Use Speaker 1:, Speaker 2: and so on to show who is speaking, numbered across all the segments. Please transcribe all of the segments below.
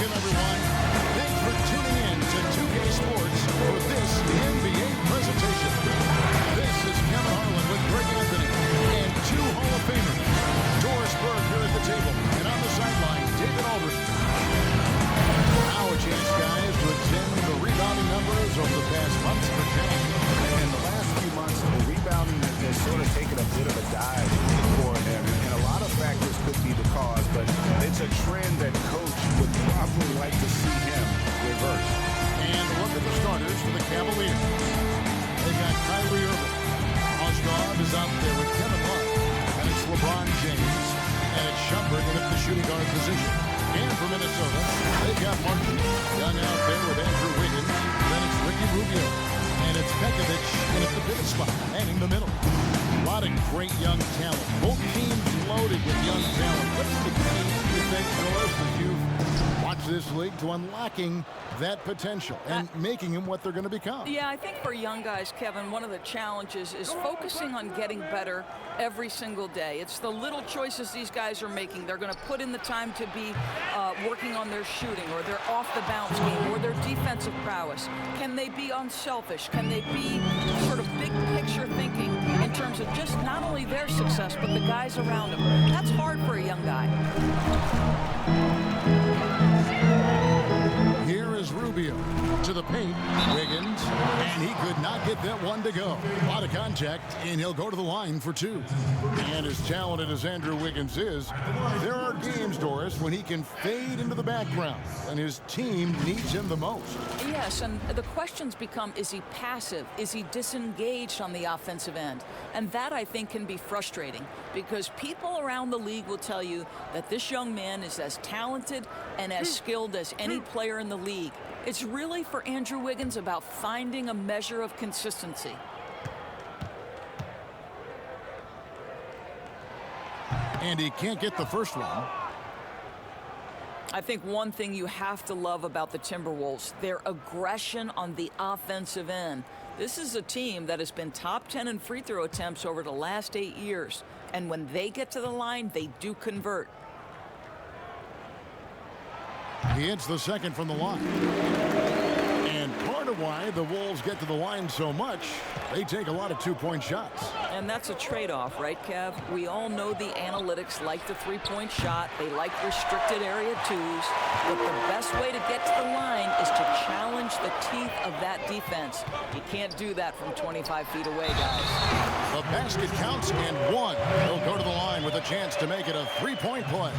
Speaker 1: Welcome, everyone. Thanks for tuning in to 2K Sports for this NBA presentation. This is Kevin Harlan with Greg Anthony and two Hall of Famers, Doris Burke here at the table, and on the sideline, David Aldridge. Now a chance, guys, to examine the rebounding numbers over the past months for Jack.
Speaker 2: In the last few months, the rebounding has sort of taken a bit of a dive for him, and a lot of factors could be the cause, but it's a trend that coach would probably like to see him reverse.
Speaker 1: And a look at the starters for the Cavaliers. They've got Kyrie Irving. Oshkov is out there with Kevin Love, and it's LeBron James, and it's Shumpert in at the shooting guard position. And for Minnesota, they've got Martin Young out there with Andrew Wiggins. Then it's Ricky Rubio. And it's Pekovic in at the pivot spot, manning the middle. A lot of great young talent. Both teams loaded with young talent. What's the key, you think, Doris, as you've watched this league to unlocking that potential and making them what they're going to become?
Speaker 3: Yeah, I think for young guys, Kevin, one of the challenges is focusing on getting better every single day. It's the little choices these guys are making. They're going to put in the time to be working on their shooting or their off-the-bounce game or their defensive prowess. Can they be unselfish? Can they be sort of big picture thinking in terms of just not only their success, but the guys around them? That's hard for a young guy.
Speaker 1: Here is Rubio to the paint. Wiggins, and he could not get that one to go. A lot of contact, and he'll go to the line for two. And as talented as Andrew Wiggins is, there are games, Doris, when he can fade into the background, and his team needs him the most.
Speaker 3: Yes, and the questions become, is he passive? Is he disengaged on the offensive end? And that, I think, can be frustrating because people around the league will tell you that this young man is as talented and as skilled as any player in the league. It's really, for Andrew Wiggins, about finding a measure of consistency.
Speaker 1: And he can't get the first one.
Speaker 3: I think one thing you have to love about the Timberwolves, their aggression on the offensive end. This is a team that has been top 10 in free throw attempts over the last 8 years. And when they get to the line, they do convert.
Speaker 1: He hits the second from the line. And part of why the Wolves get to the line so much, they take a lot of two-point shots.
Speaker 3: And that's a trade-off, right, Kev? We all know the analytics like the three-point shot. They like restricted area twos. But the best way to get to the line is to challenge the teeth of that defense. You can't do that from 25 feet away, guys.
Speaker 1: The basket counts and one. He'll go to the line with a chance to make it a three-point play.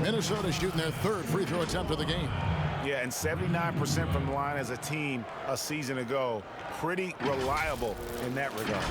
Speaker 1: Minnesota shooting their third free throw attempt of the game.
Speaker 2: Yeah, and 79% from the line as a team a season ago. Pretty reliable in that regard.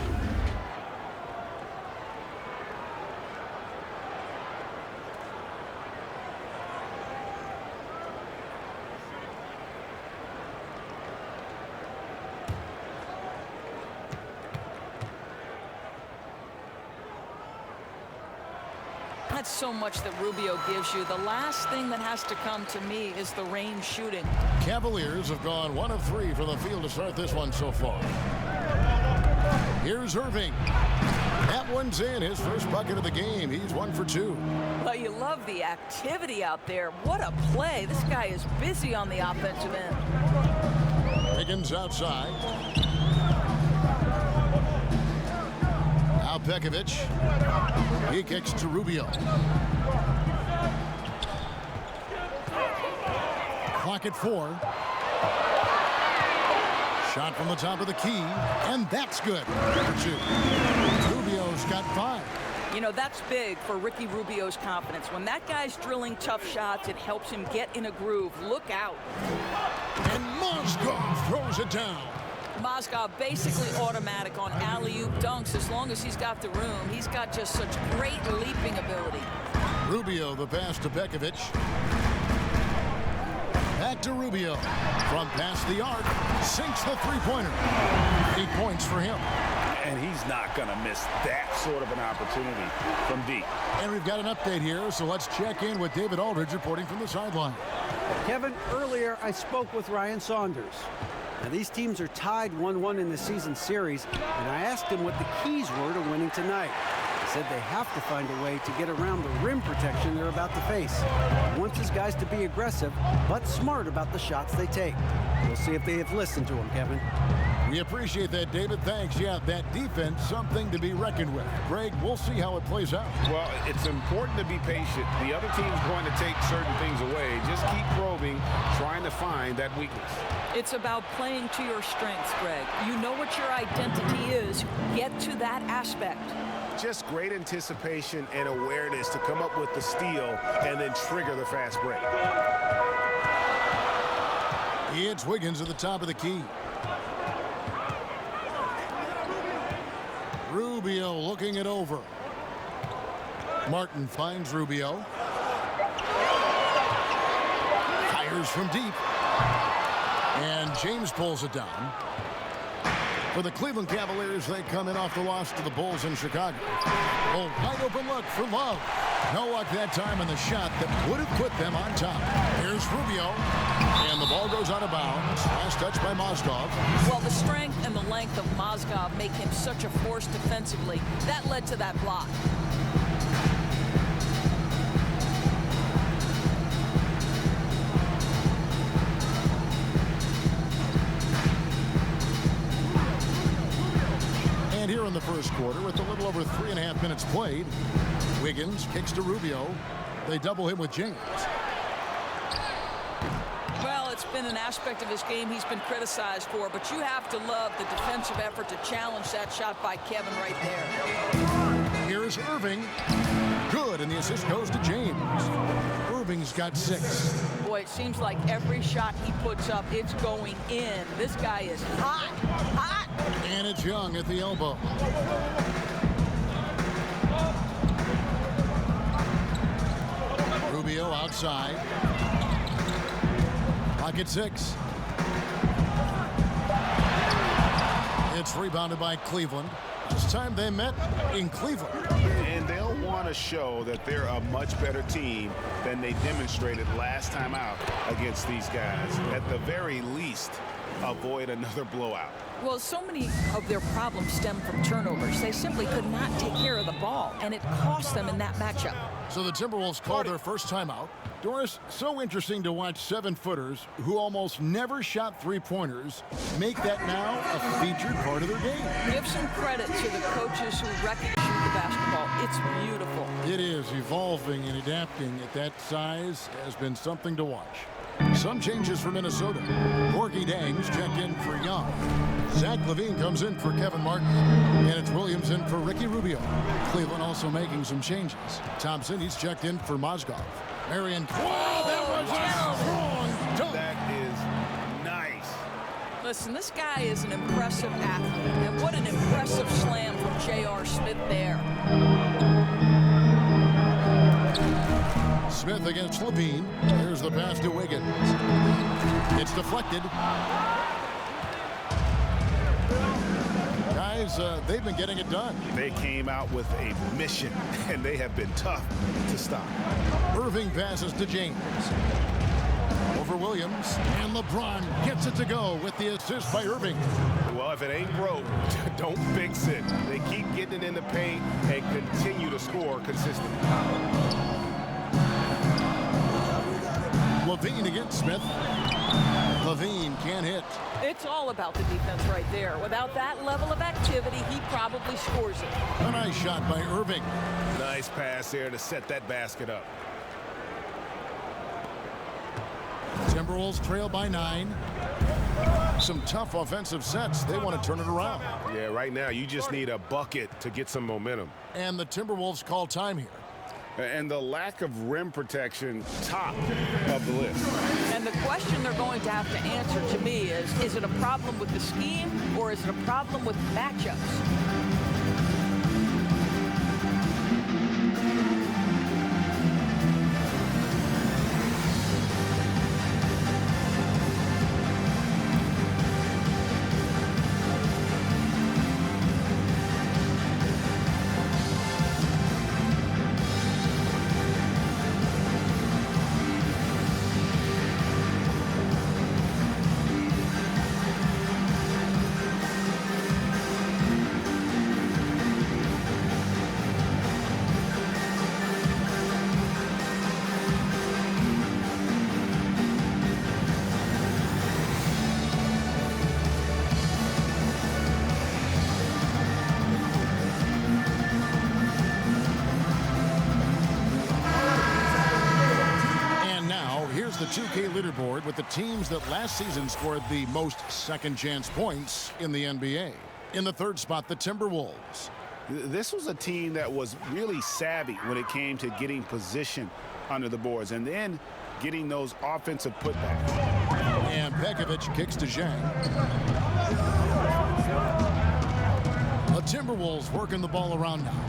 Speaker 3: That's so much that Rubio gives you. The last thing that has to come to me is the range shooting.
Speaker 1: Cavaliers have gone 1 of 3 from the field to start this one so far. Here's Irving. That one's in, his first bucket of the game. He's 1 for 2.
Speaker 3: Well, you love the activity out there. What a play. This guy is busy on the offensive end.
Speaker 1: Wiggins outside. Now Pekovic. He kicks to Rubio. Clock at 4. Shot from the top of the key, and that's good for 2. Rubio's got 5.
Speaker 3: You know, that's big for Ricky Rubio's confidence. When that guy's drilling tough shots, it helps him get in a groove. Look out.
Speaker 1: And Mozgov throws it down.
Speaker 3: Mozgov basically automatic on alley-oop dunks as long as he's got the room. He's got just such great leaping ability.
Speaker 1: Rubio, the pass to Pekovic. Back to Rubio. From past the arc, sinks the three-pointer. 8 points for him.
Speaker 2: And he's not going to miss that sort of an opportunity from deep.
Speaker 1: And we've got an update here, so let's check in with David Aldridge reporting from the sideline.
Speaker 4: Kevin, earlier I spoke with Ryan Saunders. Now, these teams are tied 1-1 in the season series, and I asked him what the keys were to winning tonight. said they have to find a way to get around the rim protection they're about to face. He wants his guys to be aggressive, but smart about the shots they take. We'll see if they have listened to him, Kevin.
Speaker 1: We appreciate that, David. Thanks. Yeah, that defense, something to be reckoned with. Greg, we'll see how it plays out.
Speaker 2: Well, it's important to be patient. The other team's going to take certain things away. Just keep probing, trying to find that weakness.
Speaker 3: It's about playing to your strengths, Greg. You know what your identity is. Get to that aspect.
Speaker 2: Just great anticipation and awareness to come up with the steal and then trigger the fast break.
Speaker 1: It's Wiggins at the top of the key. Rubio looking it over. Martin finds Rubio. Fires from deep. And James pulls it down. For the Cleveland Cavaliers, they come in off the loss to the Bulls in Chicago. A wide open look for Love. No luck that time on the shot that would have put them on top. Here's Rubio. And the ball goes out of bounds. Last touch by Mozgov.
Speaker 3: Well, the strength and the length of Mozgov make him such a force defensively. That led to that block.
Speaker 1: And here in the first quarter, with a little over 3.5 minutes played, Wiggins kicks to Rubio. They double him with James.
Speaker 3: Well, it's been an aspect of his game he's been criticized for, but you have to love the defensive effort to challenge that shot by Kevin right there.
Speaker 1: Here's Irving. Good, and the assist goes to James. Irving's got 6.
Speaker 3: Boy, it seems like every shot he puts up, it's going in. This guy is hot, hot.
Speaker 1: And it's Young at the elbow. Rubio outside. Pocket 6. It's rebounded by Cleveland. This time they met in Cleveland.
Speaker 2: And they'll want to show that they're a much better team than they demonstrated last time out against these guys. At the very least, avoid another blowout.
Speaker 3: Well, so many of their problems stem from turnovers. They simply could not take care of the ball, and it cost them in that matchup.
Speaker 1: So the Timberwolves called their first timeout. Doris, so interesting to watch 7-footers who almost never shot 3-pointers make that now a featured part of their game.
Speaker 3: Give some credit to the coaches who recognize the basketball. It's beautiful.
Speaker 1: It is. Evolving and adapting at that size has been something to watch. Some changes for Minnesota. Corky Dangs checked in for Young. Zach LaVine comes in for Kevin Martin. And it's Williams in for Ricky Rubio. Cleveland also making some changes. Thompson, he's checked in for Mozgov. Marion. Wow, that was a strong dunk.
Speaker 2: That is nice.
Speaker 3: Listen, this guy is an impressive athlete. And what an impressive slam from J.R. Smith there.
Speaker 1: Smith against Levine. Here's the pass to Wiggins. It's deflected. Guys, they've been getting it done.
Speaker 2: They came out with a mission, and they have been tough to stop.
Speaker 1: Irving passes to James. Over Williams. And LeBron gets it to go with the assist by Irving.
Speaker 2: Well, if it ain't broke, don't fix it. They keep getting it in the paint and continue to score consistently.
Speaker 1: LaVine against Smith. LaVine can't hit.
Speaker 3: It's all about the defense right there. Without that level of activity, he probably scores it.
Speaker 1: A nice shot by Irving.
Speaker 2: Nice pass there to set that basket up.
Speaker 1: Timberwolves trail by 9. Some tough offensive sets. They want to turn it around.
Speaker 2: Yeah, right now you just need a bucket to get some momentum.
Speaker 1: And the Timberwolves call time here.
Speaker 2: And the lack of rim protection, top of the list.
Speaker 3: And the question they're going to have to answer to me is it a problem with the scheme or is it a problem with matchups?
Speaker 1: the 2K leaderboard with the teams that last season scored the most second-chance points in the NBA. In the third spot, the Timberwolves.
Speaker 2: This was a team that was really savvy when it came to getting position under the boards and then getting those offensive putbacks.
Speaker 1: And Pekovic kicks to Zhang. The Timberwolves working the ball around now.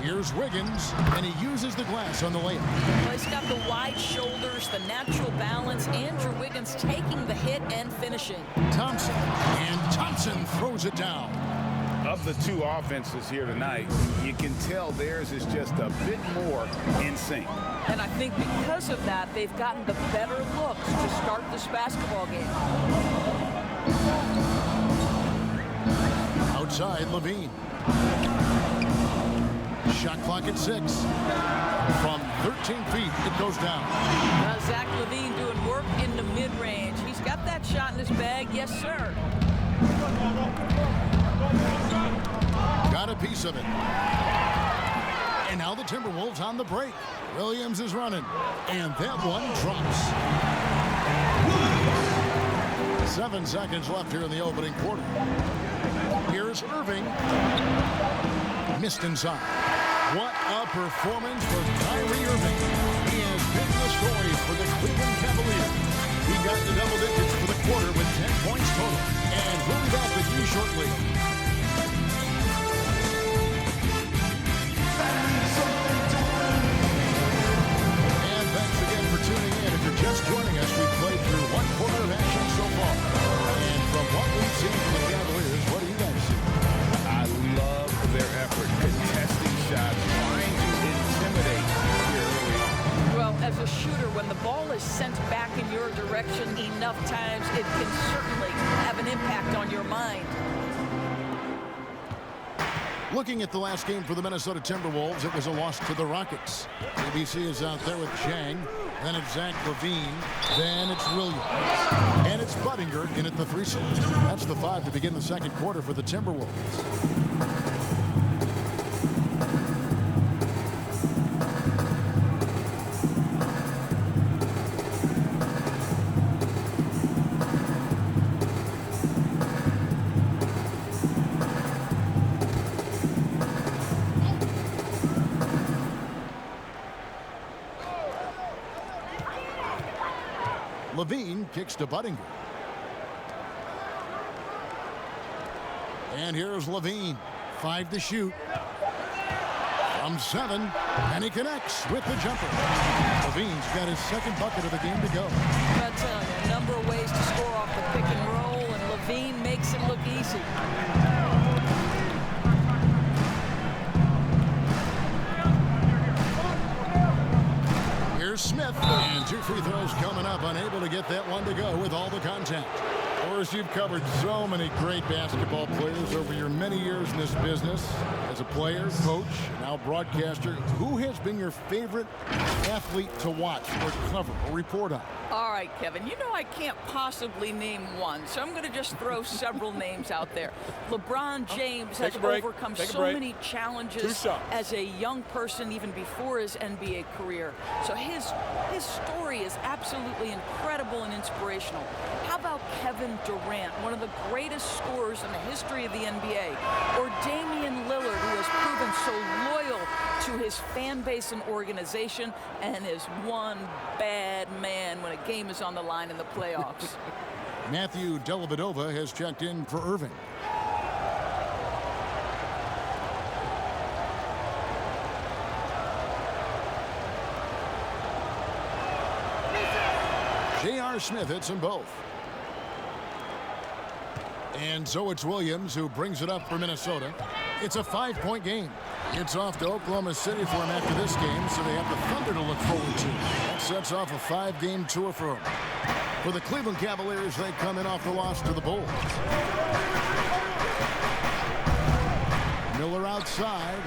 Speaker 1: Here's Wiggins, and he uses the glass on the layup.
Speaker 3: Well, he's got the wide shoulders, the natural balance. Andrew Wiggins taking the hit and finishing.
Speaker 1: Thompson, and Thompson throws it down.
Speaker 2: Of the two offenses here tonight, you can tell theirs is just a bit more in sync.
Speaker 3: And I think because of that, they've gotten the better looks to start this basketball game.
Speaker 1: Outside, Levine. Shot clock at 6. From 13 feet, it goes down.
Speaker 3: Now Zach Levine doing work in the mid-range. He's got that shot in his bag, yes, sir.
Speaker 1: Got a piece of it. And now the Timberwolves on the break. Williams is running, and that one drops. 7 seconds left here in the opening quarter. Here's Irving. Missed inside. What a performance for Kyrie Irving. He has been the story for the Cleveland Cavaliers. He got the double digits for the quarter with 10 points total. And we'll be back with you shortly. And thanks again for tuning in. If you're just joining us, we've played through 1 quarter of action so far. And from what we've seen from the Cavaliers, what do you guys see?
Speaker 2: I love their effort contesting shots, trying to intimidate here early on.
Speaker 3: Well, as a shooter, when the ball is sent back in your direction enough times, it can certainly have an impact on your mind.
Speaker 1: Looking at the last game for the Minnesota Timberwolves, it was a loss to the Rockets. ABC is out there with Zhang. Then it's Zach Levine. Then it's Williams. And it's Budinger in at the 3 slot. That's the 5 to begin the second quarter for the Timberwolves. Levine kicks to Budinger. And here's Levine. 5 to shoot. From 7. And he connects with the jumper. Levine's got his second bucket of the game to go.
Speaker 3: I'm telling you, a number of ways to score off the pick and roll, and Levine makes it look easy.
Speaker 1: Smith, and 2 free throws coming up, unable to get that one to go with all the contact. Of course, you've covered so many great basketball players over your many years in this business. As a player, coach, now broadcaster, who has been your favorite athlete to watch or cover or report on?
Speaker 3: All right, Kevin, you know I can't possibly name one, so I'm going to just throw several names out there. LeBron James has overcome so many challenges as a young person, even before his NBA career. So his story is absolutely incredible and inspirational. How about Kevin Durant, one of the greatest scorers in the history of the NBA, or Damian Lillard, who has proven so loyal to his fan base and organization and is one bad man when a game is on the line in the playoffs.
Speaker 1: Matthew Dellavedova has checked in for Irving. J.R. Smith hits them both. And so it's Williams who brings it up for Minnesota. It's a 5-point game. It's off to Oklahoma City for him after this game, so they have the Thunder to look forward to. That sets off a 5-game tour for him. For the Cleveland Cavaliers, they come in off the loss to the Bulls. Miller outside.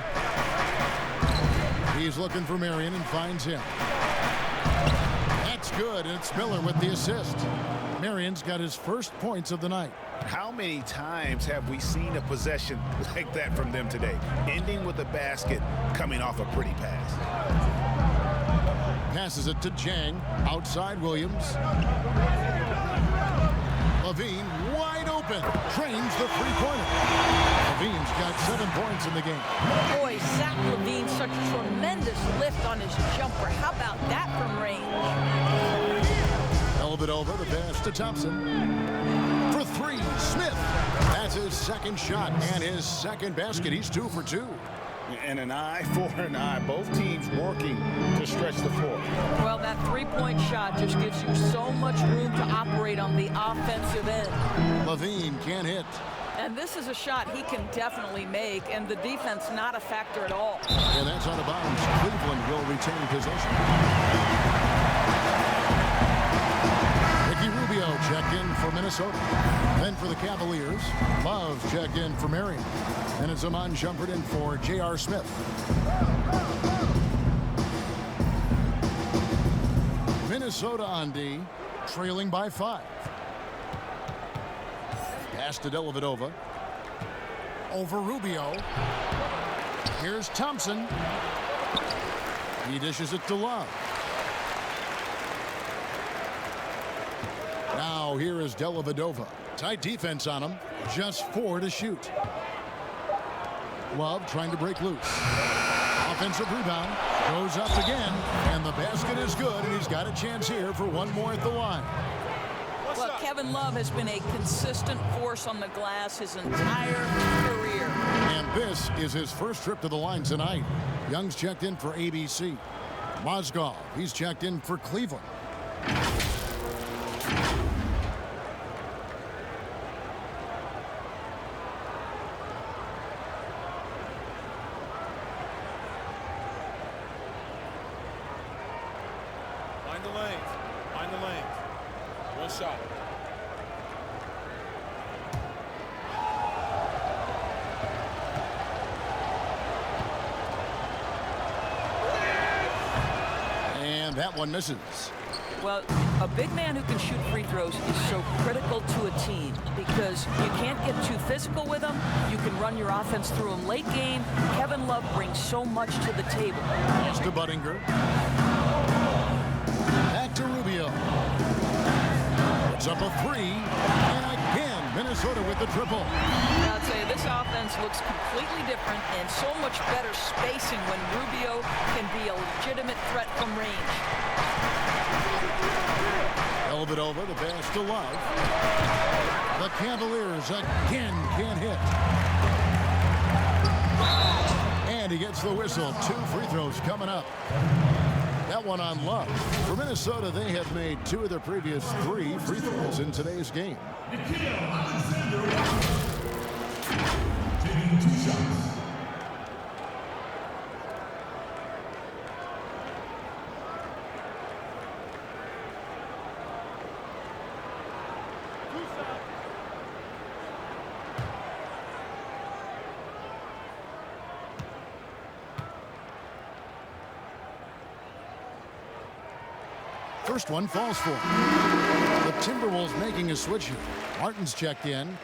Speaker 1: He's looking for Marion and finds him. That's good, and it's Miller with the assist. Marion's got his first points of the night.
Speaker 2: How many times have we seen a possession like that from them today, ending with a basket coming off a pretty pass?
Speaker 1: Passes it to Jang. Outside Williams. Levine wide open. Trains the three-pointer. Levine's got 7 points in the game.
Speaker 3: Boy, Zach Levine, such tremendous lift on his jumper. How about that from range?
Speaker 1: Dellavedova, the pass to Thompson. For three, Smith. That's his second shot and his second basket. He's 2 for 2.
Speaker 2: And an eye for an eye. Both teams working to stretch the floor.
Speaker 3: Well, that three-point shot just gives you so much room to operate on the offensive end.
Speaker 1: Levine can't hit.
Speaker 3: And this is a shot he can definitely make, and the defense not a factor at all.
Speaker 1: And that's out of bounds. Cleveland will retain possession. Ricky Rubio checked in for Minnesota. Then for the Cavaliers, Love checked in for Marion. And it's Amon Shumpert in for J.R. Smith. Minnesota on D, trailing by 5. Pass to Dellavedova. Over Rubio. Here's Thompson. He dishes it to Love. Now here is Dellavedova. Tight defense on him. Just 4 to shoot. Love trying to break loose. Offensive rebound. Goes up again. And the basket is good. And he's got a chance here for one more at the line.
Speaker 3: Well, Kevin Love has been a consistent force on the glass his entire career.
Speaker 1: And this is his first trip to the line tonight. Young's checked in for ABC. Mozgov, he's checked in for Cleveland.
Speaker 5: Find the lanes. Find the lanes. One shot.
Speaker 1: And that one misses.
Speaker 3: Well, a big man who can shoot free throws is so critical to a team because you can't get too physical with him. You can run your offense through him late game. Kevin Love brings so much to the table.
Speaker 1: Pass to Budinger. Back to Rubio. Puts up a 3. And again, Minnesota with the triple.
Speaker 3: I'll tell you, this offense looks completely different and so much better spacing when Rubio can be a legitimate threat from range.
Speaker 1: Dellavedova, the pass to Love. The Cavaliers again can't hit. And he gets the whistle. 2 free throws coming up. That one on Love. For Minnesota, they have made 2 of their previous 3 free throws in today's game.
Speaker 6: Taking 2 shots.
Speaker 1: First one falls for him. The Timberwolves making a switch here. Martin's checked in.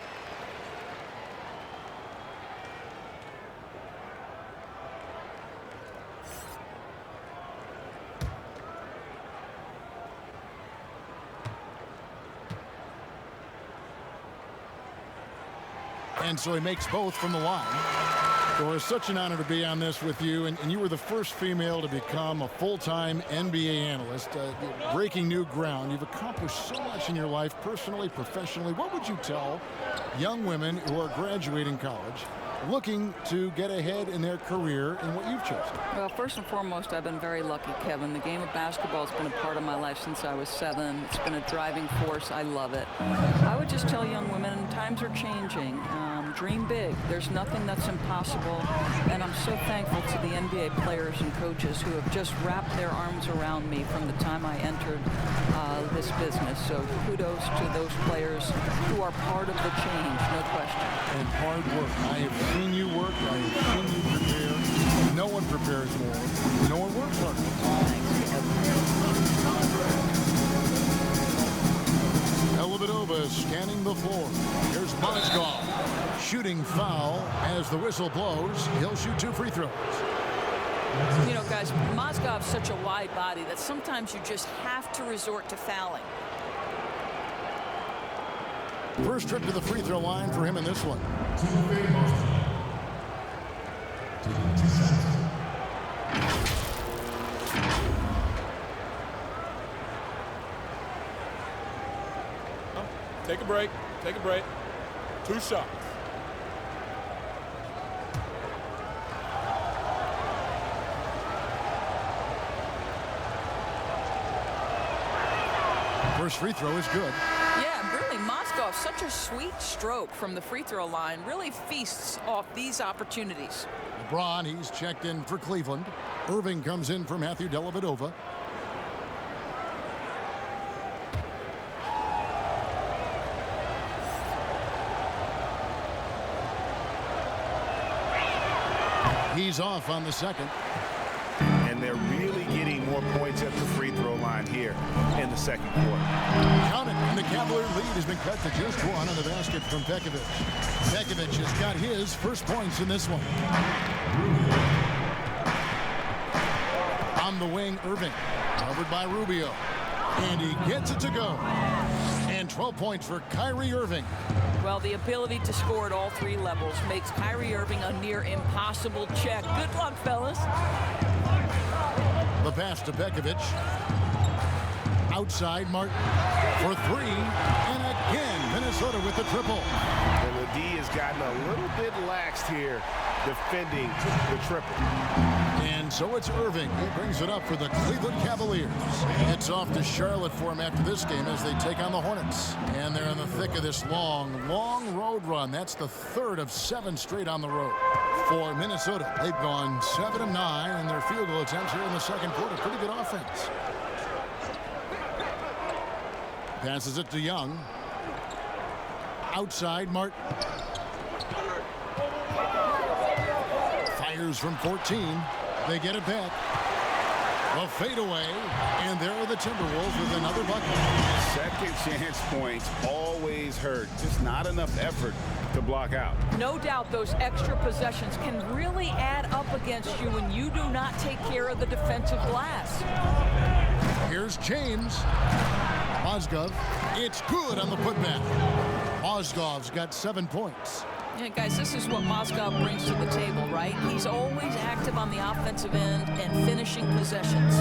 Speaker 1: And so he makes both from the line. So it's such an honor to be on this with you. And you were the first female to become a full-time NBA analyst, breaking new ground. You've accomplished so much in your life, personally, professionally. What would you tell young women who are graduating college, looking to get ahead in their career in what you've chosen?
Speaker 3: Well, first and foremost, I've been very lucky, Kevin. The game of basketball has been a part of my life since I was 7. It's been a driving force. I love it. I would just tell young women, times are changing. Dream big. There's nothing that's impossible. And I'm so thankful to the NBA players and coaches who have just wrapped their arms around me from the time I entered this business. So kudos to those players who are part of the change, no question.
Speaker 1: And hard work. I have seen you work. I have seen you prepare. No one prepares more. No one works harder.
Speaker 3: Thanks, Kevin.
Speaker 1: Dellavedova scanning the floor. Here's Mozgov. Shooting foul as the whistle blows. He'll shoot 2 free throws.
Speaker 3: You know, guys, Mozgov's such a wide body that sometimes you just have to resort to fouling.
Speaker 1: First trip to the free throw line for him in this one.
Speaker 5: Take a break. Take a break. 2 shots.
Speaker 1: First free throw is good.
Speaker 3: Yeah, really, Mozgov, such a sweet stroke from the free throw line, really feasts off these opportunities.
Speaker 1: LeBron, he's checked in for Cleveland. Irving comes in for Matthew Dellavedova. He's off on the second.
Speaker 2: And they're really getting more points at the free throw line here in the second quarter.
Speaker 1: Count it, and the Cavalier lead has been cut to just 1 on the basket from Pekovic. Pekovic has got his first points in this one. On the wing, Irving, covered by Rubio. And he gets it to go. And 12 points for Kyrie Irving.
Speaker 3: Well, the ability to score at all 3 levels makes Kyrie Irving a near impossible check. Good luck, fellas.
Speaker 1: The pass to Pekovic. Outside, Martin for 3. And again, Minnesota with the triple.
Speaker 2: And the D has gotten a little bit laxed here defending the triple.
Speaker 1: And so it's Irving. He brings it up for the Cleveland Cavaliers. It's off to Charlotte for him after this game as they take on the Hornets. And they're in the thick of this long road run. That's the 3rd of 7 straight on the road. For Minnesota, they've gone 7 of 9 in their field goal attempts here in the second quarter. Pretty good offense. Passes it to Young. Outside, Martin. Fires from 14. They get it back. A fadeaway, and there are the Timberwolves with another bucket.
Speaker 2: Second chance points always hurt. Just not enough effort to block out.
Speaker 3: No doubt those extra possessions can really add up against you when you do not take care of the defensive glass.
Speaker 1: Here's James. Mozgov. It's good on the putback. Mozgov's got 7 points.
Speaker 3: Yeah, guys, this is what Mozgov brings to the table, right? He's always active on the offensive end and finishing possessions.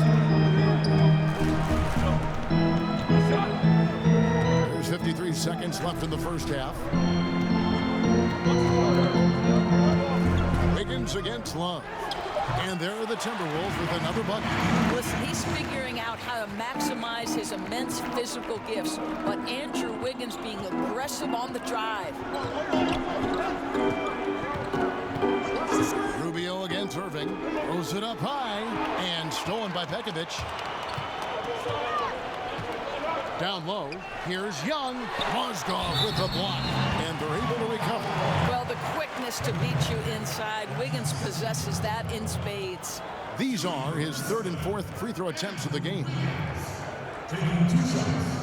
Speaker 1: There's 53 seconds left in the first half. Wiggins against Love. And there are the Timberwolves with another bucket.
Speaker 3: Listen, he's figuring out how to maximize his immense physical gifts, but Andrew Wiggins being aggressive on the drive.
Speaker 1: Rubio against Irving. Throws it up high and stolen by Pekovic. Down low, here's Young. Mozgov with the block, and they're able to recover.
Speaker 3: Well, the quickness to beat you inside, Wiggins possesses that in spades.
Speaker 1: These are his 3rd and 4th free throw attempts of the game.
Speaker 6: Taking 2 shots.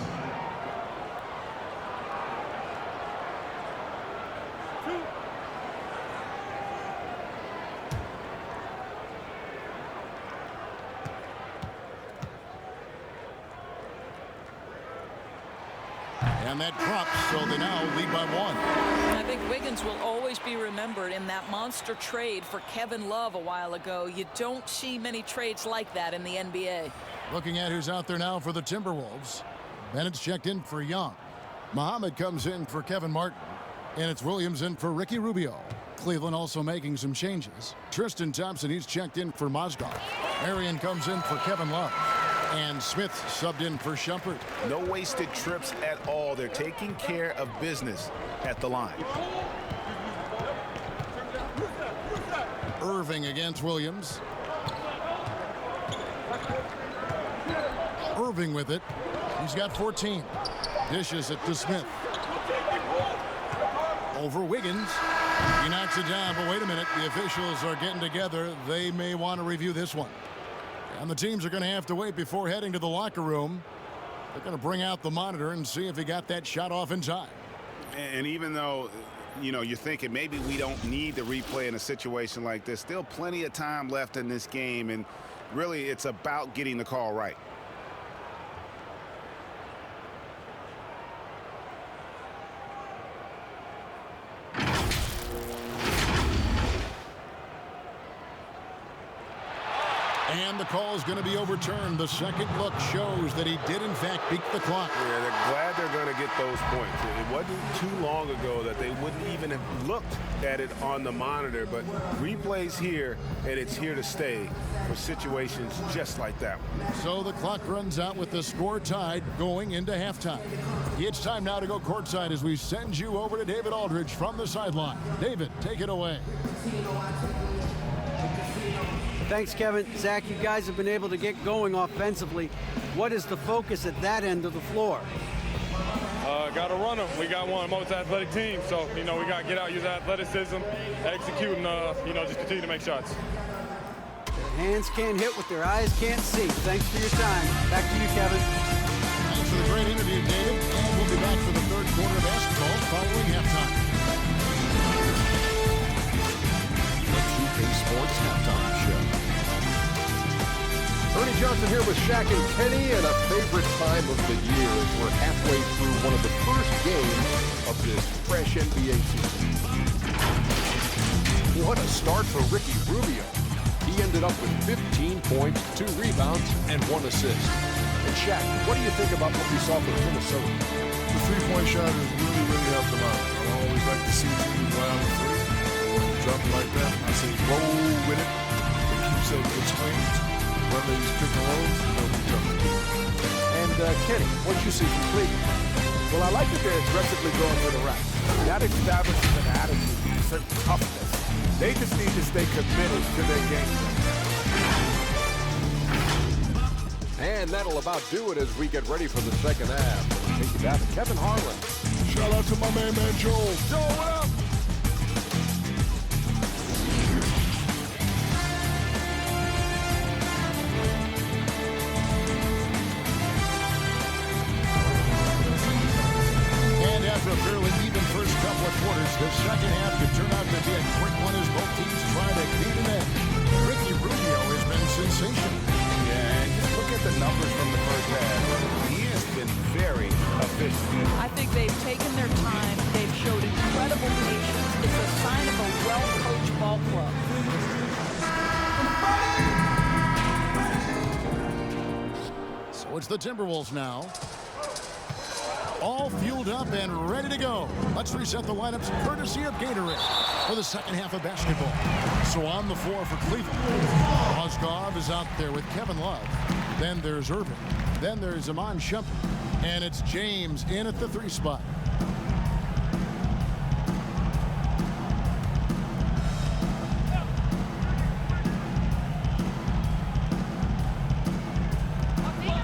Speaker 1: And that drops, so they now lead by 1.
Speaker 3: I think Wiggins will always be remembered in that monster trade for Kevin Love a while ago. You don't see many trades like that in the NBA.
Speaker 1: Looking at who's out there now for the Timberwolves. Bennett's checked in for Young. Muhammad comes in for Kevin Martin. And it's Williams in for Ricky Rubio. Cleveland also making some changes. Tristan Thompson, he's checked in for Mozgov. Arian comes in for Kevin Love. And Smith subbed in for Shumpert.
Speaker 2: No wasted trips at all. They're taking care of business at the line.
Speaker 1: Irving against Williams. Irving with it. He's got 14. Dishes it to Smith. Over Wiggins. He knocks it down, but wait a minute. The officials are getting together. They may want to review this one. And the teams are going to have to wait before heading to the locker room. They're going to bring out the monitor and see if he got that shot off in time.
Speaker 2: And even though you know, you're thinking maybe we don't need the replay in a situation like this. Still plenty of time left in this game, and really it's about getting the call right.
Speaker 1: And the call is going to be overturned. The second look shows that he did, in fact, beat the clock.
Speaker 7: Yeah, they're glad they're going to get those points. It wasn't too long ago that they wouldn't even have looked at it on the monitor, but replays here, and it's here to stay for situations just like that one.
Speaker 1: So the clock runs out with the score tied going into halftime. It's time now to go courtside as we send you over to David Aldridge from the sideline. David, take it away.
Speaker 4: Thanks, Kevin. Zach, you guys have been able to get going offensively. What is the focus at that end of the floor?
Speaker 8: Got to run them. We got one of the most athletic teams, so, you know, we got to get out, use athleticism, execute, and, you know, just continue to make shots.
Speaker 4: Their hands can't hit what their eyes can't see. Thanks for your time. Back to you, Kevin.
Speaker 1: Thanks for the great interview, David. And we'll be back for the third quarter of basketball following halftime. The 2K Sports Halftime Show.
Speaker 9: Ernie Johnson here with Shaq and Kenny, and a favorite time of the year as we're halfway through one of the first games of this fresh NBA season. What a start for Ricky Rubio. He ended up with 15 points, 2 rebounds, and 1 assist. And Shaq, what do you think about what we saw from Minnesota?
Speaker 10: The three-point shot has really helped them out. I always like to see teams round the three. When you drop it like that, I say roll with it. It keeps up good screens. Run these pick and rolls, they'll be jumping.
Speaker 9: And Kenny, what did you see from Cleveland?
Speaker 2: Well, I like that they're aggressively going for the rack. That establishes an attitude, a certain toughness. They just need to stay committed to their game.
Speaker 9: And that'll about do it as we get ready for the second half. Take you down to Kevin Harlan.
Speaker 10: Shout out to my man Joel.
Speaker 2: Joel, what up?
Speaker 1: After a fairly even first couple of quarters, the second half could turn out to be a quick one as both teams try to keep an edge. Ricky Rubio has been sensational.
Speaker 2: Yeah, and just look at the numbers from the first half. He has been very efficient.
Speaker 3: I think they've taken their time. They've showed incredible patience. It's a sign of a well-coached ball club.
Speaker 1: So it's the Timberwolves now. All fueled up and ready to go. Let's reset the lineups courtesy of Gatorade for the second half of basketball. So on the floor for Cleveland, Mozgov is out there with Kevin Love. Then there's Irving. Then there's Iman Shumpert. And it's James in at the 3 spot.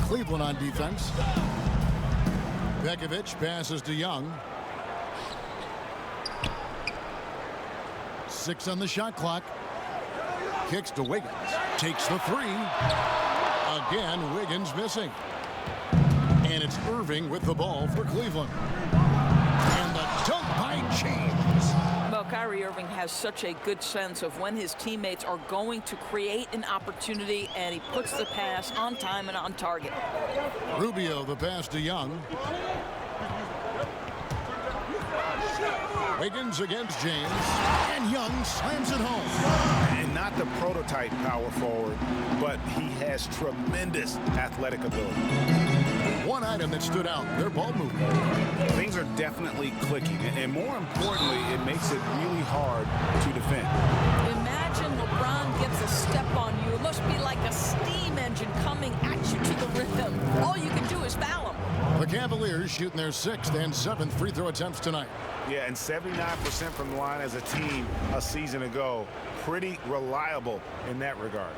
Speaker 1: Cleveland on defense. Bekovic passes to Young. 6 on the shot clock. Kicks to Wiggins. Takes the 3. Again, Wiggins missing. And it's Irving with the ball for Cleveland. And the dunk by James.
Speaker 3: Well, Kyrie Irving has such a good sense of when his teammates are going to create an opportunity, and he puts the pass on time and on target.
Speaker 1: Rubio, the pass to Young. Wiggins against James. And Young slams it home.
Speaker 2: And not the prototype power forward, but he has tremendous athletic ability.
Speaker 1: One item that stood out, their ball movement.
Speaker 2: Things are definitely clicking, and more importantly, it makes it really hard to defend.
Speaker 3: Imagine LeBron gets a step on you. It must be like a steam engine coming at you to the rhythm. All you can do is foul him.
Speaker 1: The Cavaliers shooting their 6th and 7th free throw attempts tonight.
Speaker 2: Yeah, and 79% from the line as a team a season ago. Pretty reliable in that regard.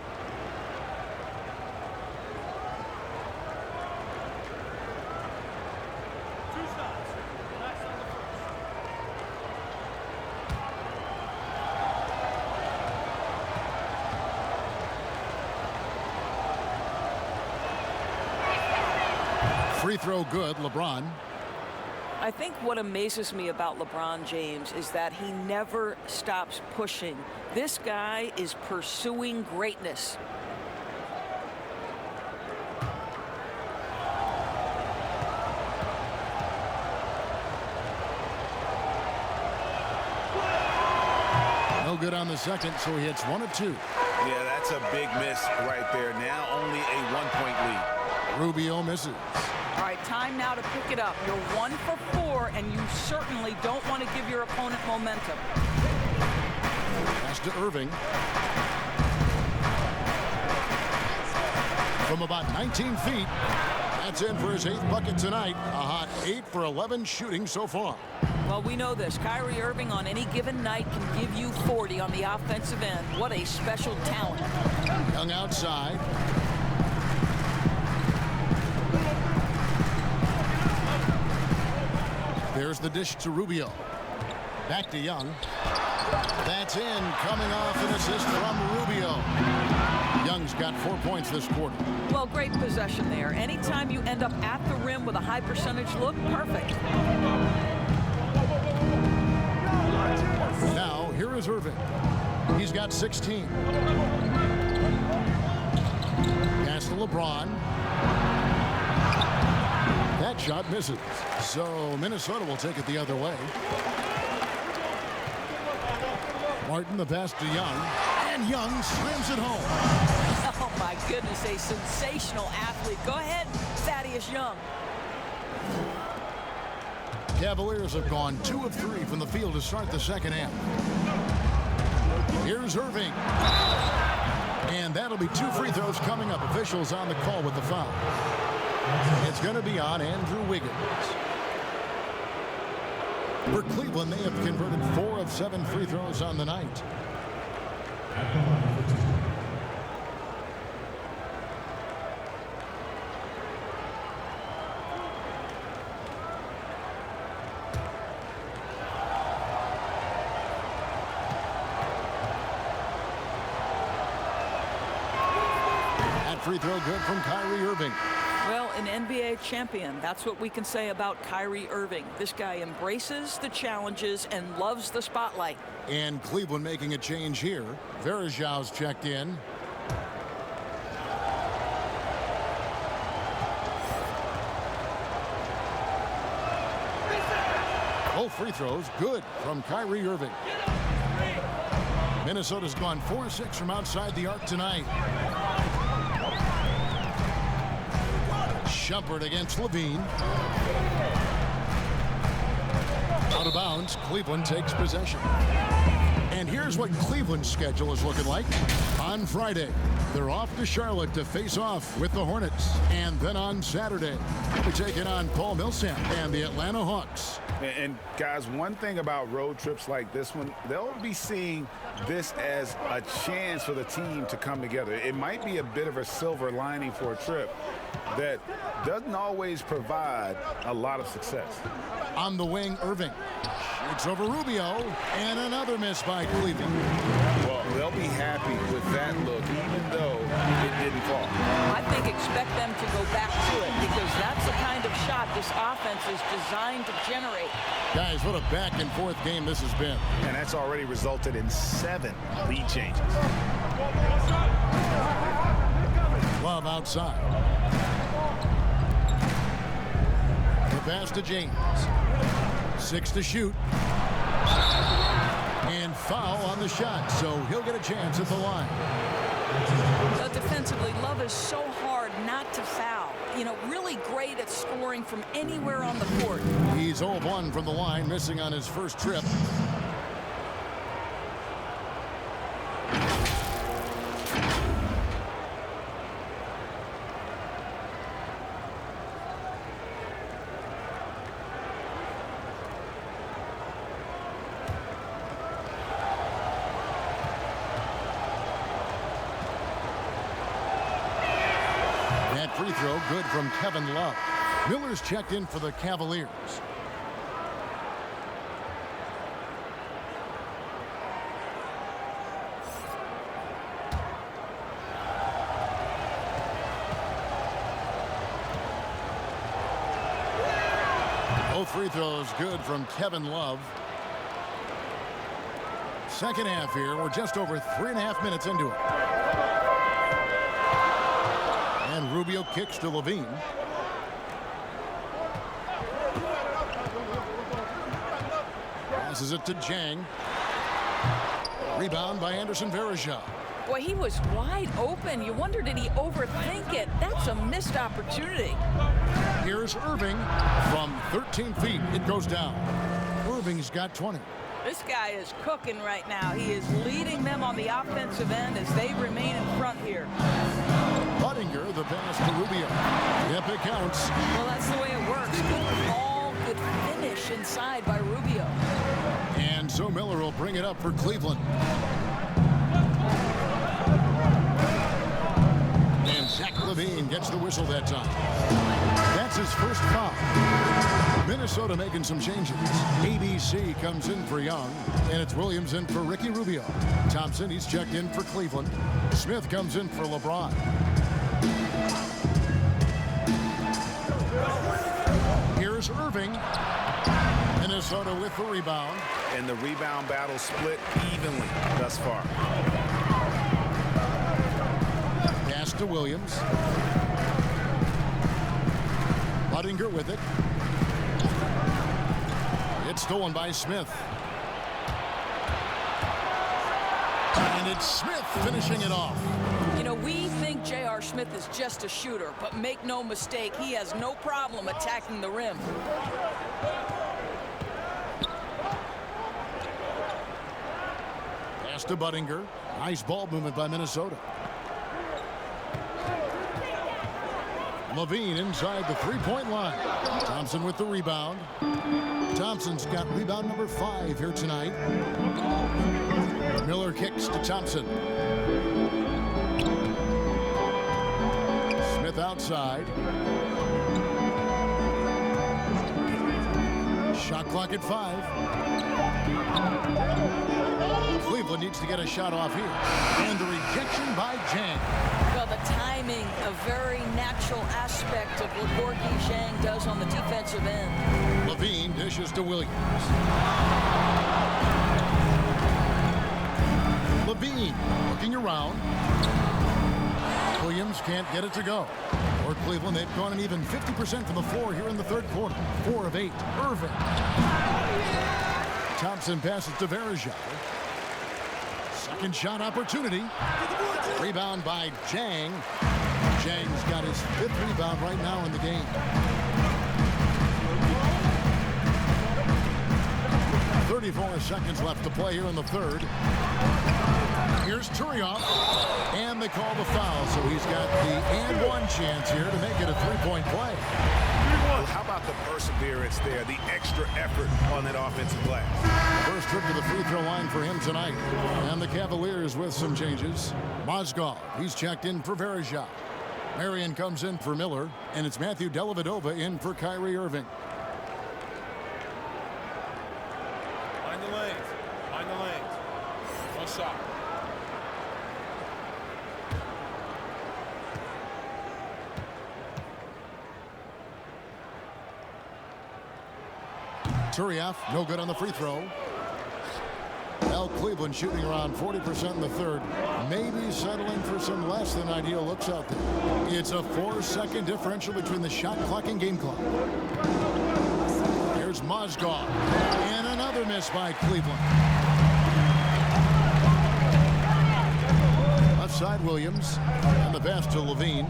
Speaker 1: Free throw good, LeBron.
Speaker 3: I think what amazes me about LeBron James is that he never stops pushing. This guy is pursuing greatness.
Speaker 1: No good on the second, so he hits 1 of 2.
Speaker 2: Yeah, that's a big miss right there. Now only a 1-point lead.
Speaker 1: Rubio misses.
Speaker 3: All right, time now to pick it up. You're 1 for 4, and you certainly don't want to give your opponent momentum.
Speaker 1: Pass to Irving. From about 19 feet, that's in for his 8th bucket tonight. A hot 8 for 11 shooting so far.
Speaker 3: Well, we know this. Kyrie Irving on any given night can give you 40 on the offensive end. What a special talent.
Speaker 1: Young outside. There's the dish to Rubio. Back to Young. That's in, coming off an assist from Rubio. Young's got 4 points this quarter.
Speaker 3: Well, great possession there. Anytime you end up at the rim with a high percentage look, perfect.
Speaker 1: Now, here is Irving. He's got 16. Pass to LeBron. That shot misses. So Minnesota will take it the other way. Martin the pass to Young. And Young slams it home.
Speaker 3: Oh, my goodness, a sensational athlete. Go ahead, Thaddeus Young.
Speaker 1: Cavaliers have gone 2 of 3 from the field to start the second half. Here's Irving. And that'll be 2 free throws coming up. Officials on the call with the foul. It's going to be on Andrew Wiggins. For Cleveland, they have converted 4 of 7 free throws on the night. That free throw good from Kyrie Irving.
Speaker 3: Well, an NBA champion. That's what we can say about Kyrie Irving. This guy embraces the challenges and loves the spotlight.
Speaker 1: And Cleveland making a change here. Verajau's checked in. Both free throws good from Kyrie Irving. Minnesota's gone 4-6 from outside the arc tonight. Shumpert against Levine. Out of bounds, Cleveland takes possession. And here's what Cleveland's schedule is looking like. On Friday, they're off to Charlotte to face off with the Hornets. And then on Saturday, they're taking on Paul Millsap and the Atlanta Hawks.
Speaker 2: And guys, one thing about road trips like this one, they'll be seeing this as a chance for the team to come together. It might be a bit of a silver lining for a trip that doesn't always provide a lot of success.
Speaker 1: On the wing, Irving. It's over Rubio, and another miss by Cleveland.
Speaker 2: Well, they'll be happy with that look, even though it didn't fall.
Speaker 3: I think expect them to go back to it because that's the kind of shot this offense is designed to generate.
Speaker 1: Guys, what a back-and-forth game this has been.
Speaker 2: And that's already resulted in 7 lead changes.
Speaker 1: Love outside. The pass to James. 6 to shoot. And foul on the shot, so he'll get a chance at the line.
Speaker 3: Defensively, Love is so hard not to foul. You know, really great at scoring from anywhere on the court.
Speaker 1: He's 0 of 1 from the line, missing on his first trip. Free throw good from Kevin Love. Miller's checked in for the Cavaliers. Both free throw is good from Kevin Love. Second half here. We're just over 3.5 minutes into it. And Rubio kicks to Levine. Passes it to Jang. Rebound by Anderson Varejao.
Speaker 3: Boy, he was wide open. You wonder, did he overthink it? That's a missed opportunity.
Speaker 1: Here's Irving from 13 feet. It goes down. Irving's got 20.
Speaker 3: This guy is cooking right now. He is leading them on the offensive end as they remain in front here.
Speaker 1: Budinger, the pass to Rubio. Yep, it counts.
Speaker 3: Well, that's the way it works. Good ball, good finish inside by Rubio.
Speaker 1: And so Miller will bring it up for Cleveland. And Zach Levine gets the whistle that time. That's his first foul. Minnesota making some changes. ABC comes in for Young, and it's Williams in for Ricky Rubio. Thompson, he's checked in for Cleveland. Smith comes in for LeBron. Here's Irving. Minnesota with the rebound.
Speaker 2: And the rebound battle split evenly thus far.
Speaker 1: Pass to Williams. Budinger with it. It's stolen by Smith. And it's Smith finishing it off.
Speaker 3: You know, we think J.R. Smith is just a shooter, but make no mistake, he has no problem attacking the rim.
Speaker 1: Pass to Budinger. Nice ball movement by Minnesota. Levine inside the three-point line. Thompson with the rebound. Thompson's got rebound number 5 here tonight. Miller kicks to Thompson. Smith outside. Shot clock at 5. Cleveland needs to get a shot off here. And the rejection by Jang.
Speaker 3: Well, the timing, a very natural aspect of what Gorky Zhang does on the defensive end.
Speaker 1: Levine dishes to Williams. Levine looking around. Williams can't get it to go. For Cleveland, they've gone an even 50% from the floor here in the third quarter. 4 of 8. Irving. Thompson passes to Varejao. Second shot opportunity. Rebound by Jang. Jang's got his 5th rebound right now in the game. .34 seconds left to play here in the third. Here's Turioff, and they call the foul, so he's got the and one chance here to make it a three-point play.
Speaker 2: Well, how about the perseverance there, the extra effort on that offensive glass?
Speaker 1: First trip to the free throw line for him tonight. And the Cavaliers with some changes. Mozgov, he's checked in for Varejao. Marion comes in for Miller, and it's Matthew Dellavedova in for Kyrie Irving.
Speaker 5: Find the lanes. Find the lanes. One shot.
Speaker 1: Turioff, no good on the free throw. Well, Cleveland shooting around 40% in the third. Maybe settling for some less than ideal looks out there. It's a 4-second differential between the shot clock and game clock. Here's Mozgov. And another miss by Cleveland. Left side, Williams. And the pass to Levine.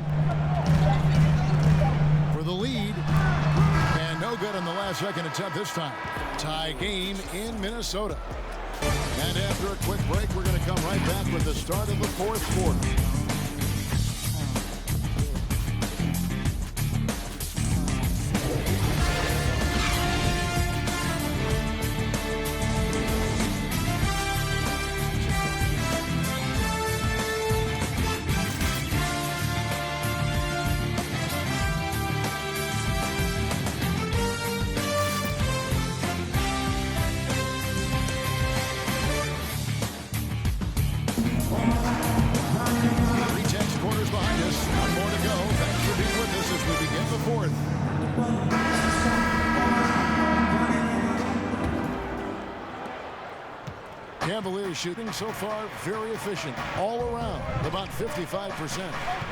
Speaker 1: For the lead. And no good on the last second attempt this time. Tie game in Minnesota. And after a quick break, we're going to come right back with the start of the fourth quarter. shooting so far, very efficient all around, about 55%.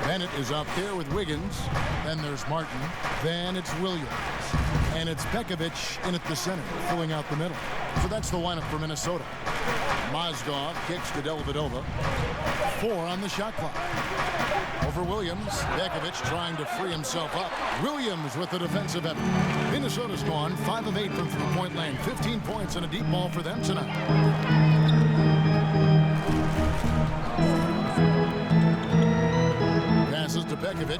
Speaker 1: Bennett is up there with Wiggins. Then there's Martin. Then it's Williams. And it's Pekovic in at the center, filling out the middle. So that's the lineup for Minnesota. Mozgov kicks to Dellavedova. 4 on the shot clock. Over Williams. Pekovic trying to free himself up. Williams with the defensive effort. Minnesota's gone 5 of 8 from three-point land. 15 points and a deep ball for them tonight. Passes to Pekovic.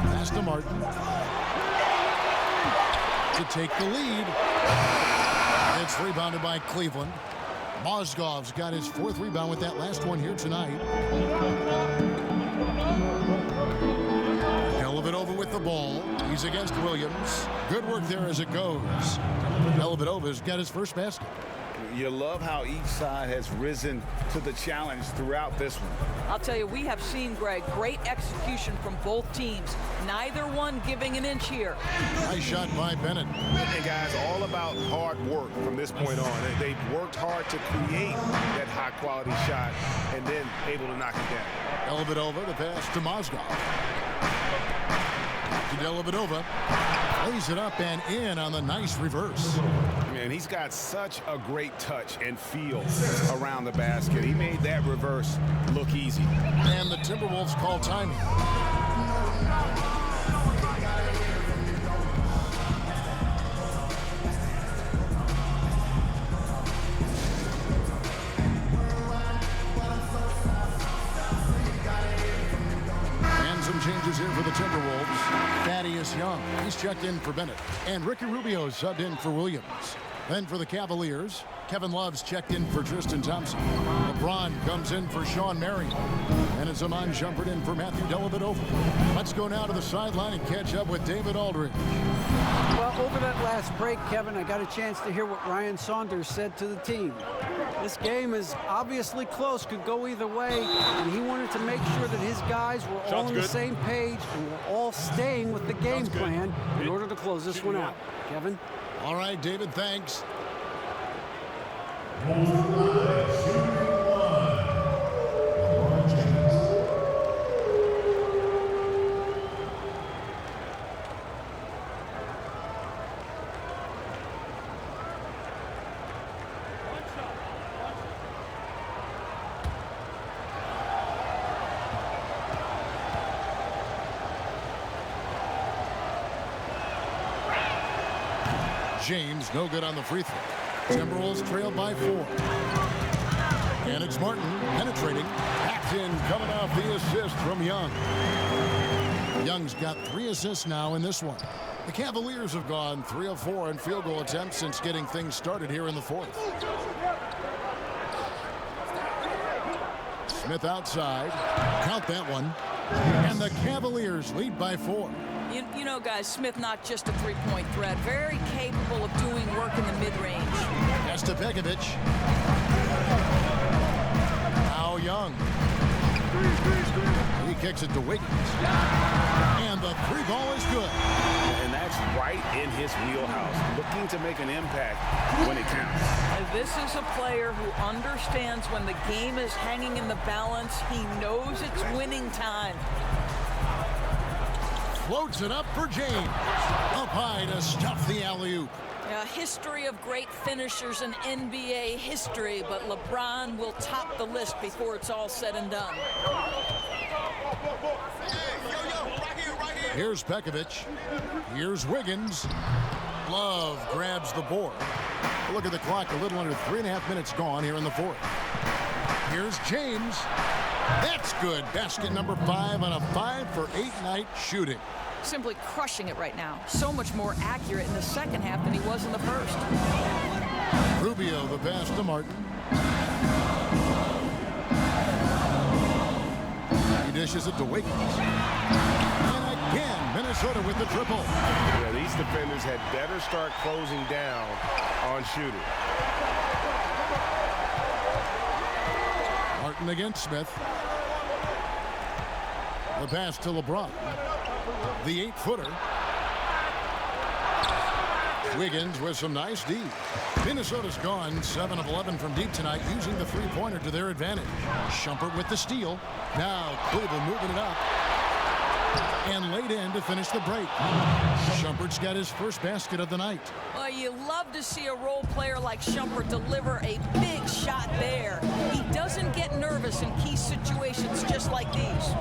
Speaker 1: Pass to Martin. To take the lead. It's rebounded by Cleveland. Mozgov's got his 4th rebound with that last one here tonight. Dellavedova with the ball. He's against Williams. Good work there as it goes. Dellavedova's got his first basket.
Speaker 2: You love how each side has risen to the challenge throughout this one.
Speaker 3: I'll tell you, we have seen, Greg, great execution from both teams. Neither one giving an inch here.
Speaker 1: Nice shot by Bennett.
Speaker 2: And guys, all about hard work from this point on. They've worked hard to create that high-quality shot and then able to knock it down.
Speaker 1: Dellavedova, the pass to Mozgov. To Dellavedova. Lays it up and in on the nice reverse.
Speaker 2: Man, he's got such a great touch and feel around the basket. He made that reverse look easy.
Speaker 1: And the Timberwolves call timing. Changes here for the Timberwolves. Thaddeus Young, he's checked in for Bennett. And Ricky Rubio subbed in for Williams. Then for the Cavaliers, Kevin Love's checked in for Tristan Thompson. LeBron comes in for Sean Marion. And it's Iman Shumpert in for Matthew Dellavedova. Let's go now to the sideline and catch up with David Aldridge.
Speaker 4: Well, over that last break, Kevin, I got a chance to hear what Ryan Saunders said to the team. This game is obviously close, could go either way, and he wanted to make sure that his guys were all on the same page and were all staying with the game plan in order to close this one out. Kevin?
Speaker 1: All right, David, thanks. James, no good on the free throw. Timberwolves trail by 4. And it's Martin penetrating. Backed in, coming off the assist from Young. Young's got 3 assists now in this one. The Cavaliers have gone 3 of 4 in field goal attempts since getting things started here in the 4th. Smith outside. Count that one. And the Cavaliers lead by 4.
Speaker 3: You know, guys, Smith not just a three-point threat. Very capable of doing work in the mid-range.
Speaker 1: Pass to Pekovic. Now Young. He kicks it to Wiggins. And the 3 ball is good.
Speaker 2: And that's right in his wheelhouse. Looking to make an impact when it counts.
Speaker 3: And this is a player who understands when the game is hanging in the balance. He knows it's winning time.
Speaker 1: Floats it up for James. Up high to stuff the alley-oop.
Speaker 3: A history of great finishers in NBA history, but LeBron will top the list before it's all said and done.
Speaker 1: Here's Pekovic. Here's Wiggins. Love grabs the board. Look at the clock, a little under 3.5 minutes gone here in the 4th. Here's James. That's good. Basket number 5 on a 5 for 8 night shooting.
Speaker 3: Simply crushing it right now. So much more accurate in the second half than he was in the first.
Speaker 1: Rubio, the pass to Martin. He dishes it to Wiggins. And again, Minnesota with the triple.
Speaker 7: Yeah, these defenders had better start closing down on shooting.
Speaker 1: Martin against Smith. The pass to LeBron. The 8-footer. Wiggins with some nice D. Minnesota's gone 7 of 11 from deep tonight, using the three-pointer to their advantage. Shumpert with the steal. Now Cleveland moving it up. And laid in to finish the break. Shumpert's got his first basket of the night.
Speaker 3: Well, you love to see a role player like Shumpert deliver a big shot there. He doesn't get nervous in key situations just like these.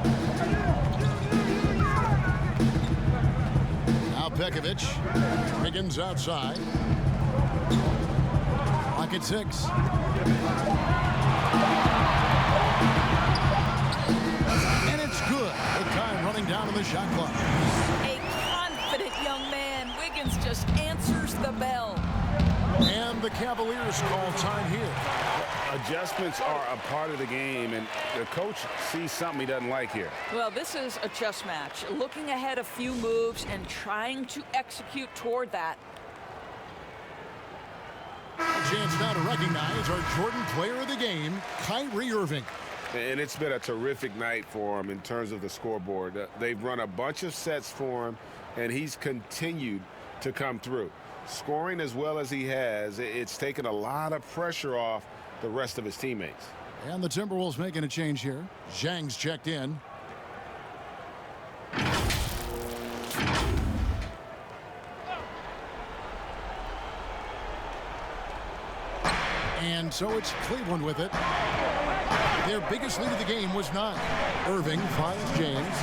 Speaker 1: Now Pekovic. Wiggins outside. Clock at 6. And it's good. The time running down on the shot clock.
Speaker 3: A confident young man. Wiggins just answers the bell.
Speaker 1: And the Cavaliers call time here.
Speaker 7: Adjustments are a part of the game, and the coach sees something he doesn't like here.
Speaker 3: Well, this is a chess match. Looking ahead a few moves and trying to execute toward that.
Speaker 1: A chance now to recognize our Jordan player of the game, Kyrie Irving.
Speaker 7: And it's been a terrific night for him in terms of the scoreboard. They've run a bunch of sets for him, and he's continued to come through. Scoring as well as he has, it's taken a lot of pressure off the rest of his teammates.
Speaker 1: And the Timberwolves making a change here. Zhang's checked in. And so it's Cleveland with it. Their biggest lead of the game was 9. Irving finds James.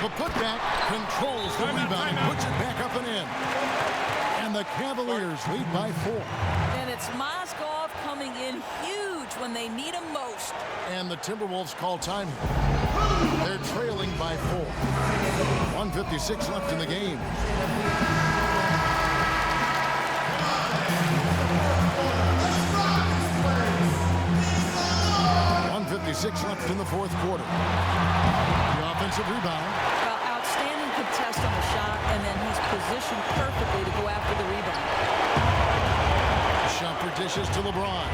Speaker 1: The putback controls the rebound and puts it back up and in. And the Cavaliers lead by 4.
Speaker 3: And it's Mozgov coming in huge when they need him most.
Speaker 1: And the Timberwolves call time. They're trailing by 4. 1:56 left in the game. 1:56 left in the fourth quarter. The offensive rebound.
Speaker 3: Well, outstanding contest on the shot, and then he's positioned perfectly to go after the rebound.
Speaker 1: Shumpert dishes to LeBron.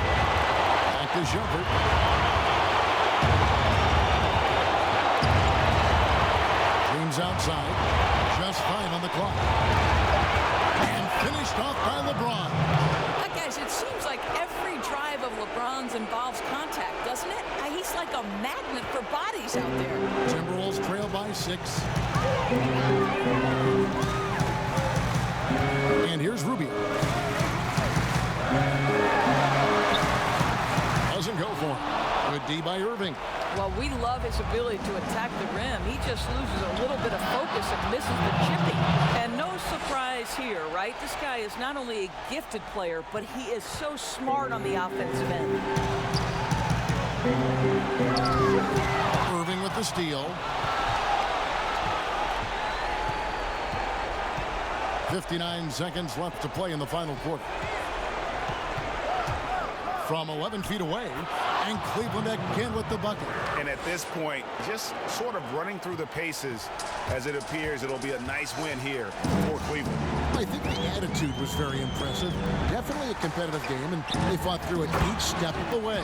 Speaker 1: Back to Shumpert. James outside. Just 5 on the clock. And finished off by LeBron.
Speaker 3: Guys, it seems like every drive of LeBron's involves contact, doesn't it? He's like a magnet for bodies out there.
Speaker 1: Timberwolves trail by 6. And here's Rubio. Doesn't go for him. Good D by Irving.
Speaker 3: Well, we love his ability to attack the rim. He just loses a little bit of focus and misses the chipping. And no surprise here, right? This guy is not only a gifted player, but he is so smart on the offensive end.
Speaker 1: Irving with the steal. 59 seconds left to play in the final quarter. From 11 feet away, and Cleveland again with the bucket.
Speaker 2: And at this point, just sort of running through the paces, as it appears it'll be a nice win here for Cleveland.
Speaker 1: I think the attitude was very impressive. Definitely a competitive game, and they fought through it each step of the way.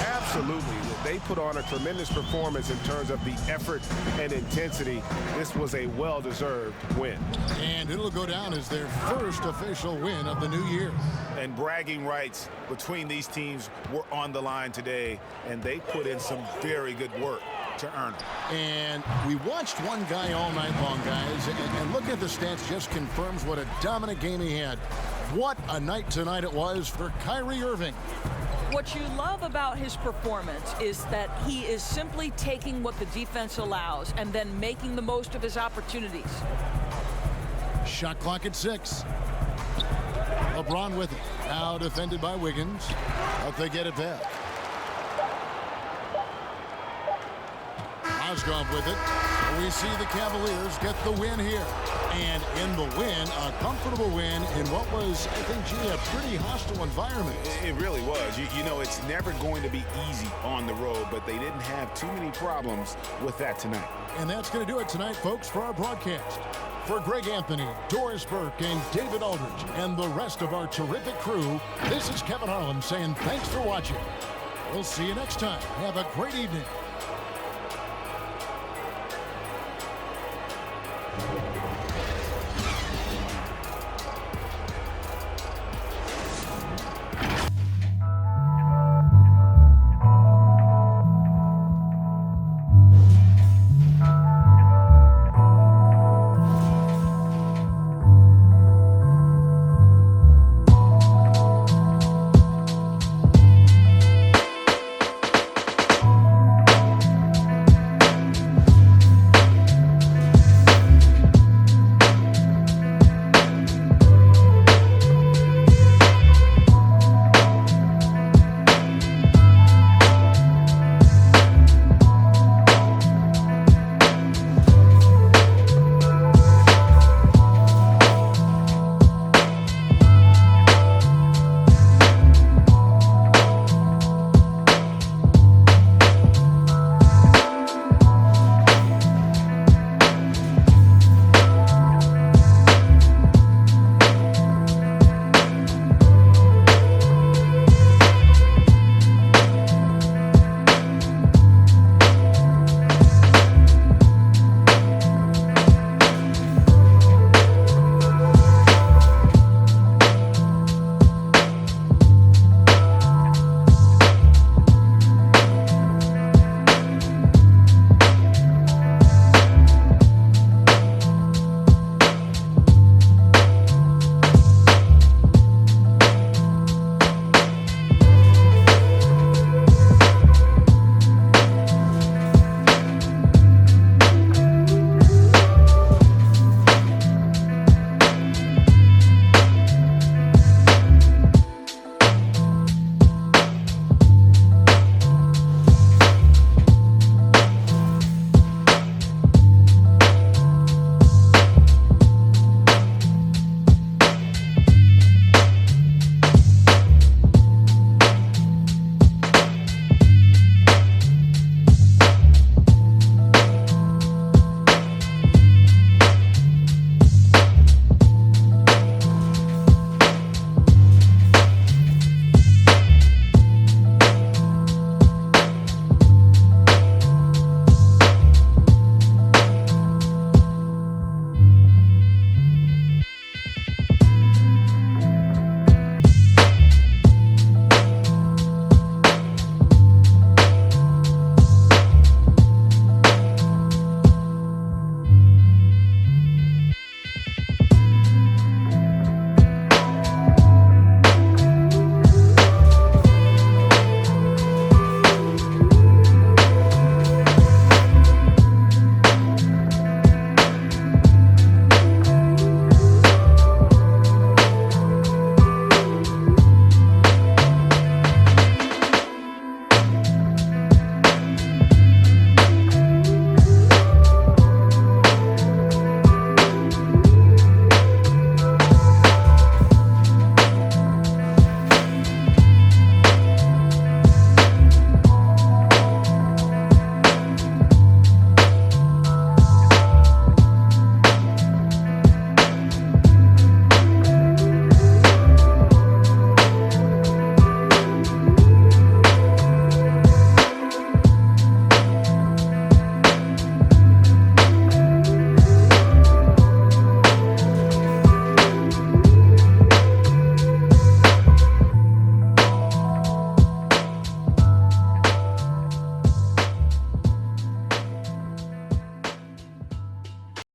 Speaker 7: Absolutely. They put on a tremendous performance in terms of the effort and intensity. This was a well-deserved win.
Speaker 1: And it'll go down as their first official win of the new year.
Speaker 2: And bragging rights between these teams were on the line today, and they put in some very good work to earn it.
Speaker 1: And we watched one guy all night long, guys, and looking at the stats just confirms what a dominant game he had. What a night tonight it was for Kyrie Irving.
Speaker 3: What you love about his performance is that he is simply taking what the defense allows and then making the most of his opportunities.
Speaker 1: Shot clock at 6. LeBron with it. Now defended by Wiggins. But they get it back. Mozgov with it. We see the Cavaliers get the win here. And in the win, a comfortable win in what was, I think, a pretty hostile environment.
Speaker 2: It really was. You know, it's never going to be easy on the road, but they didn't have too many problems with that tonight.
Speaker 1: And that's going to do it tonight, folks, for our broadcast. For Greg Anthony, Doris Burke, and David Aldridge, and the rest of our terrific crew, this is Kevin Harlan saying thanks for watching. We'll see you next time. Have a great evening.